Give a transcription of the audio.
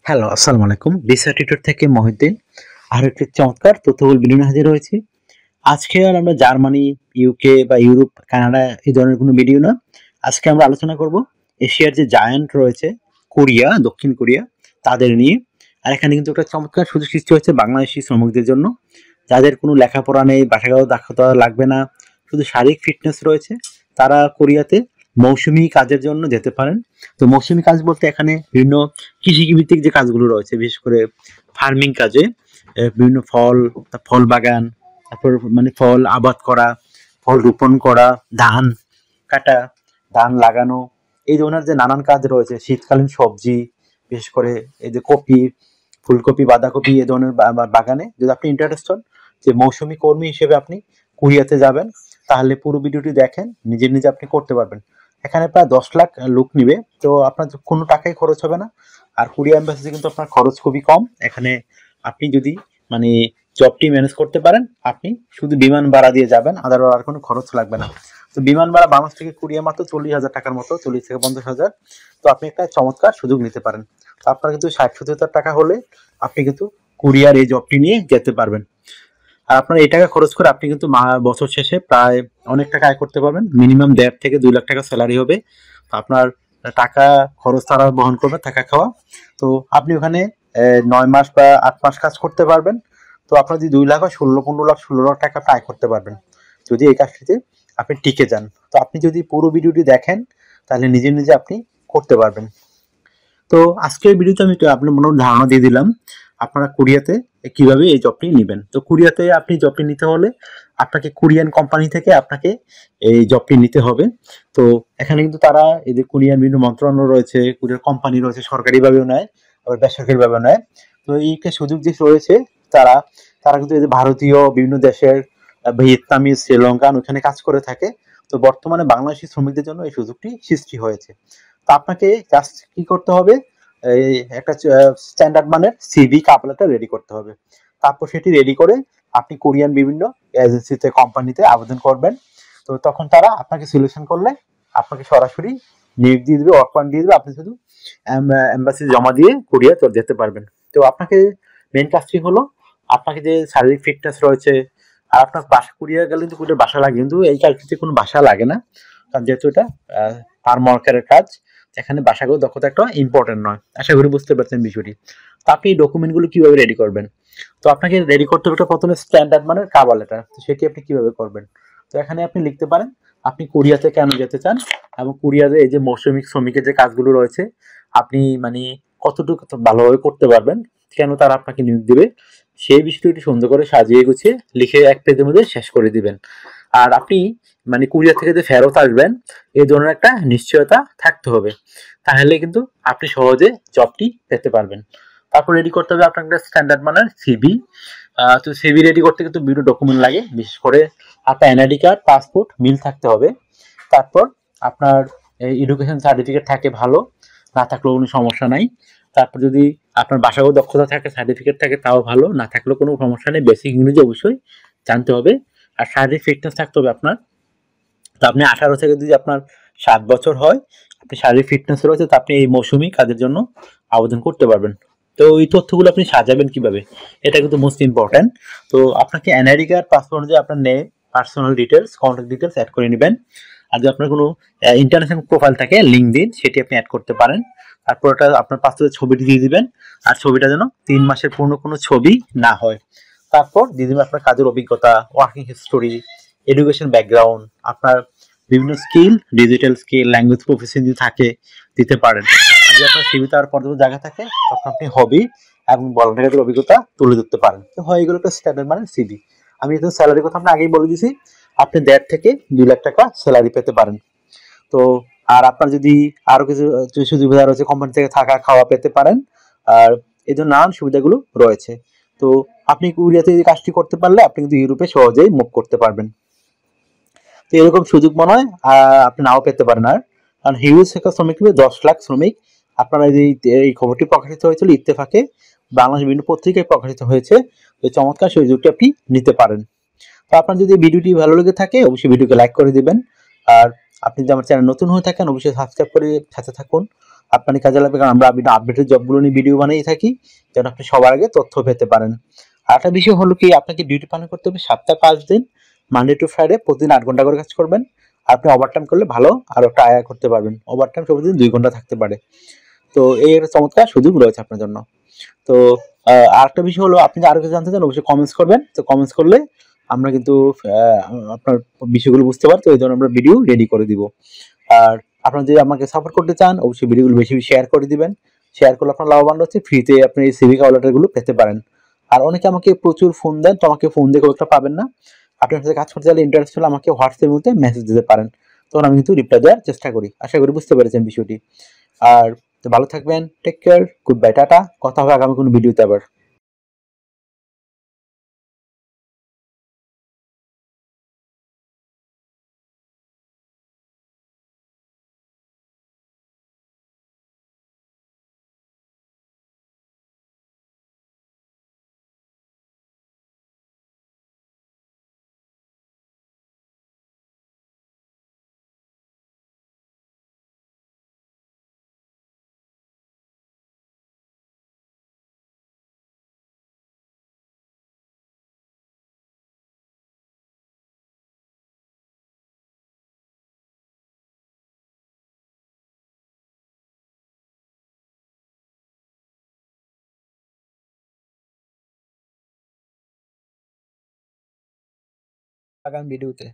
Hello, আসসালামু আলাইকুম। Visa tutor থেকে মহিউদ্দিন। আর একটি চমৎকার তথ্যবহুল ভিডিও নিয়ে হাজির হয়েছি। আজকে আর আমরা জার্মানি, ইউকে বা ইউরোপ, কানাডা এই ধরনের কোনো ভিডিও না। আজকে আমরা আলোচনা করব এশিয়ার যে জায়ান্ট রয়েছে, কোরিয়া, দক্ষিণ কোরিয়া, তাদের নিয়ে। আর এখানে কিন্তু একটা চমৎকার সুযোগ সৃষ্টি হয়েছে বাংলাদেশি শ্রমিকদের জন্য, যাদের কোনো লেখাপড়া নেই, ভাষাগত দক্ষতা লাগবে না, শুধু শারীরিক ফিটনেস রয়েছে, তারা কোরিয়াতে মৌসুমী কাজের জন্য যেতে পারেন। তো মৌসুমী কাজ বলতে এখানে বিভিন্ন কৃষিভিত্তিক যে কাজগুলো রয়েছে, বিশেষ করে ফার্মিং কাজে, বিভিন্ন ফল, ফল বাগান, তারপর মানে ফল আবাদ করা, ফল রোপণ করা, ধান কাটা, ধান লাগানো, এই ধরনের যে নানান কাজ রয়েছে, শীতকালীন সবজি, বিশেষ করে এই যে কপি, ফুলকপি, বাঁধাকপি, এই ধরনের বাগানে যদি আপনি ইন্টারেস্ট হন, যে মৌসুমী কর্মী হিসেবে আপনি কোরিয়াতে যাবেন, তাহলে পুরো ভিডিওটি দেখেন, নিজে নিজে আপনি করতে পারবেন। এখানে প্রায় 10 লাখ লোক নিবে, তো আপনার কোনো টাকাই খরচ হবে না। আর কোরিয়া এম্বাসিতে কিন্তু আপনার খরচ খুবই কম। এখানে আপনি যদি মানে জবটি ম্যানেজ করতে পারেন, আপনি শুধু বিমান ভাড়া দিয়ে যাবেন, আদারওয়াইজ আর কোনো খরচ লাগবে না। তো বিমান ভাড়া বাংলাদেশ থেকে কোরিয়া মাত্র 40,000 টাকার মতো, 40 থেকে 50,000। তো আপনি একটা চমৎকার সুযোগ নিতে পারেন। তো আপনার কিন্তু 60-70 টাকা হলে আপনি কিন্তু কোরিয়ার এই জবটি নিয়ে যেতে পারবেন। আর আপনার এই টাকা খরচ করে আপনি কিন্তু বছর শেষে প্রায় অনেক টাকা আয় করতে পারবেন। মিনিমাম 1.5 থেকে 2 লাখ টাকা স্যালারি হবে। তো আপনার টাকা খরচ তারা বহন করবে, থাকা খাওয়া। তো আপনি ওখানে 9 মাস বা 8 মাস কাজ করতে পারবেন। তো আপনার যদি 2 লাখ হয়, 16 লাখ টাকা আপনি আয় করতে পারবেন, যদি এই কাজটিতে আপনি টিকে যান। তো আপনি যদি পুরো ভিডিওটি দেখেন, তাহলে নিজে নিজে আপনি করতে পারবেন। তো আজকের ভিডিওতে আমি আপনার মোটামুটি ধারণা দিয়ে দিলাম আপনারা কোরিয়াতে কিভাবে এই জবটি নেবেন। তো কোরিয়াতে আপনি জবটি নিতে হলে আপনাকে কোরিয়ান কোম্পানি থেকে আপনাকে এই জবটি নিতে হবে। তো এখানে কিন্তু তারা এই যে কোরিয়ান বিভিন্ন মন্ত্রণালয় রয়েছে, কোরিয়ার কোম্পানি রয়েছে, সরকারিভাবেও নেয়, আবার বেসরকারিভাবেও নেয়। তো এই একটা সুযোগ যে রয়েছে, তারা তারা কিন্তু এই যে ভারতীয় বিভিন্ন দেশের, ভিয়েতনামি, শ্রীলঙ্কান ওখানে কাজ করে থাকে। তো বর্তমানে বাংলাদেশি শ্রমিকদের জন্য এই সুযোগটি সৃষ্টি হয়েছে। তো আপনাকে জাস্ট কি করতে হবে, এই একটা স্ট্যান্ডার্ড মানের সিভি কাভার লেটার রেডি করতে হবে। তারপর সেটি রেডি করে আপনি কোরিয়ান বিভিন্ন এজেন্সিতে, কোম্পানিতে আবেদন করবেন। তো তখন তারা আপনাকে সিলেকশন করলে আপনাকে সরাসরি নিয়োগ দিয়ে দেবে, ওয়ার্ক পয়েন্ট দিয়ে দেবে। আপনি শুধু এম্বাসি জমা দিয়ে কোরিয়া চলে যেতে পারবেন। তো আপনাকে মেন কাজটি হলো, আপনাকে যে শারীরিক ফিটনেস রয়েছে, আর আপনার বাসা, কোরিয়া গেলে কিন্তু কোরিয়ার বাসা লাগে, কিন্তু এই কাজটিতে কোনো বাসা লাগে না, কারণ যেহেতু এটা ফার্ম ওয়ার্কারের কাজ, এখানে ভাষাগত দক্ষতা একটা ইম্পর্টেন্ট নয়। আশা করি বুঝতে পারছেন বিষয়টি। তো আপনি এই ডকুমেন্টগুলো কিভাবে রেডি করবেন? তো আপনাকে রেডি করতে হবে প্রথমে স্ট্যান্ডার্ড মানের কাভার লেটার। তো সেটি আপনি কিভাবে করবেন? তো এখানে আপনি লিখতে পারেন আপনি কোরিয়াতে কেন যেতে চান, এবং কোরিয়াতে এই যে মৌসুমিক শ্রমিকের যে কাজগুলো রয়েছে, আপনি মানে কতটুকু ভালোভাবে করতে পারবেন, কেন তারা আপনাকে নিয়োগ দেবে, সেই বিষয়টি সুন্দর করে সাজিয়ে গুছিয়ে লিখে এক পেজের মধ্যে শেষ করে দিবেন। আর আপনি মানে কোরিয়া থেকে যে ফেরত আসবেন, এই ধরনের একটা নিশ্চয়তা থাকতে হবে, তাহলে কিন্তু আপনি সহজে জবটি পেতে পারবেন। তারপর রেডি করতে হবে আপনার একটা স্ট্যান্ডার্ড মানের সিভি। তো সিভি রেডি করতে কিন্তু বিভিন্ন ডকুমেন্ট লাগে, বিশেষ করে আপনার এনআইডি কার্ড, পাসপোর্ট মিল থাকতে হবে। তারপর আপনার এডুকেশন সার্টিফিকেট থাকে ভালো, না থাকলেও কোনো সমস্যা নাই। তারপর যদি আপনার ভাষাগত দক্ষতা থাকে, সার্টিফিকেট থাকে, তাও ভালো, না থাকলেও কোনো সমস্যা নেই। বেসিক ইংরেজি অবশ্যই জানতে হবে। আর শারীরিক ফিটনেস থাকতে হবে আপনার। তো আপনি 18 থেকে যদি আপনার 7 বছর হয়, আপনি শারীরিক ফিটনেস রয়েছে, তো আপনি এই মৌসুমী কাজের জন্য আবেদন করতে পারবেন। তো এই তথ্যগুলো আপনি সাজাবেন কিভাবে, এটা কিন্তু মোস্ট ইম্পর্টেন্ট। তো আপনাকে এনআইডি কার্ড, পাসপোর্ট অনুযায়ী আপনার name, personal details, contact details add করে নেবেন। আর যদি আপনার কোনো ইন্টারন্যাশনাল প্রোফাইল থাকে, লিঙ্কডইন, সেটি আপনি অ্যাড করতে পারেন। তারপর ওটা আপনার পাসপোর্টের ছবিটি দিয়ে দিবেন। আর ছবিটা যেন 3 মাসের পুরনো কোনো ছবি না হয়। তারপর দিয়ে দিবেন আপনার কাজের অভিজ্ঞতা, ওয়ার্কিং হিস্টোরি, এডুকেশন ব্যাকগ্রাউন্ড, আপনার বিভিন্ন skill, digital skill, language profession যদি থাকে দিতে পারেন। আর যদি আপনার সিভিতে আর পর্যাপ্ত জায়গা থাকে, তখন আপনি হবি এবং ভলান্টিয়ারের অভিজ্ঞতা তুলে ধরতে পারেন। তো হয় এগুলো একটা স্ট্যান্ডার্ড মানে সিভি। আমি তো স্যালারির কথা আপনি আগেই বলে দিয়েছি, আপনি 1.5 থেকে 2 লাখ টাকা স্যালারি পেতে পারেন। তো আর আপনার যদি আরো কিছু সুবিধা রয়েছে, কোম্পানি থেকে থাকা খাওয়া পেতে পারেন। আর এই জন্য নানান সুবিধাগুলো রয়েছে। তো আপনি কোরিয়াতে এই কাজটি করতে পারলে আপনি কিন্তু ইউরোপে সহজেই মুভ করতে পারবেন। তো এরকম সুযোগ মনে হয় আপনি নাও পেতে পারেন। আর কারণ হিউজ একটা শ্রমিক, 10 লাখ শ্রমিক। আপনারা এই খবরটি প্রকাশিত হয়েছিল ইত্তেফাকে, বাংলাদেশ বিভিন্ন পত্রিকায় প্রকাশিত হয়েছে। এই চমৎকার সুযোগটি আপনি নিতে পারেন। তো আপনার যদি ভিডিওটি ভালো লেগে থাকে, অবশ্যই ভিডিওকে লাইক করে দিবেন। আর আপনি যদি আমার চ্যানেল নতুন হয়ে থাকেন, অবশ্যই সাবস্ক্রাইব করে সাথে থাকুন। আপনার কাজে লাগবে, কারণ আমরা আপডেটেড জবগুলো নিয়ে ভিডিও বানিয়ে থাকি, যেন আপনি সবার আগে তথ্য পেতে পারেন। আর একটা বিষয় হলো কি, আপনাকে ডিউটি পালন করতে হবে সপ্তাহে 5 দিন, মানডে টু ফ্রাইডে, প্রতিদিন 8 ঘন্টা করে কাজ করবেন। আপনি ওভারটাইম করলে ভালো আরো একটা আয় করতে পারবেন। ওভারটাইম প্রতিদিন 2 ঘন্টা থাকতে পারে। তো এই একটা চমৎকার সুযোগ রয়েছে আপনার জন্য। তো আরেকটা বিষয় হলো, আপনি আরো কিছু জানতে চান অবশ্যই কমেন্টস করবেন। তো কমেন্টস করলে আমরা কিন্তু আহ, আপনার বিষয়গুলো বুঝতে পারি, তো এই জন্য আমরা ভিডিও রেডি করে দিব। আর আপনারা যদি আমাকে সাপোর্ট করতে চান অবশ্যই ভিডিওগুলো বেশি বেশি শেয়ার করে দিবেন। শেয়ার করলে আপনার লাভবান হচ্ছে, ফ্রিতে আপনি এই সিভি কল লেটার গুলো পেতে পারেন। আর অনেকে আমাকে প্রচুর ফোন দেন, তো আমাকে ফোন দিয়ে খুব একটা পাবেন না। আপনার সাথে কাজ করতে চাইলে ইন্টারেস্ট হলে আমাকে হোয়াটসঅ্যাপ মধ্যে মেসেজ দিতে পারেন, তখন আমি কিন্তু রিপ্লাই দেওয়ার চেষ্টা করি। আশা করি বুঝতে পেরেছেন বিষয়টি। আর তো ভালো থাকবেন, take care, good bye, tata. কথা হবে আগামী কোনো ভিডিওতে আবার। আগামী ভিডিওতে।